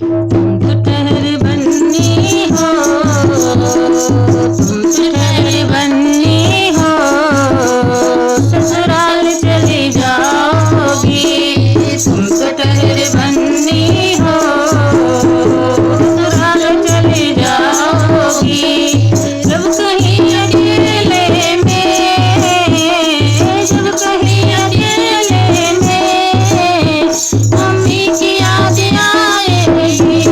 तुम तो ठहर बन्नी हो, तुम तो ठहर बन्नी हो, ससुराल चली जाओगी। तुम तो ठहर बन्नी हो, ससुराल चली जाओगी। जब कहीं अकेले में, जब कहीं अकेले में मम्मी की याद आएगी,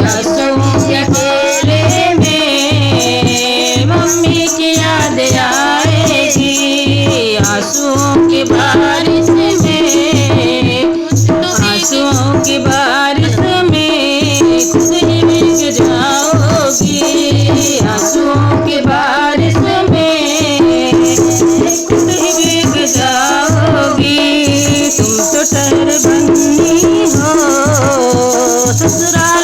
आंसुओं के अकेले में मम्मी की याद आएगी। आंसुओं की बारिश में, आंसुओं की बारिश में खुद ही भीग जाओगी। आंसुओं की बारिश में खुद ही भीग जाओगी। तुम तो ठहर बन्नी हो, ससुराल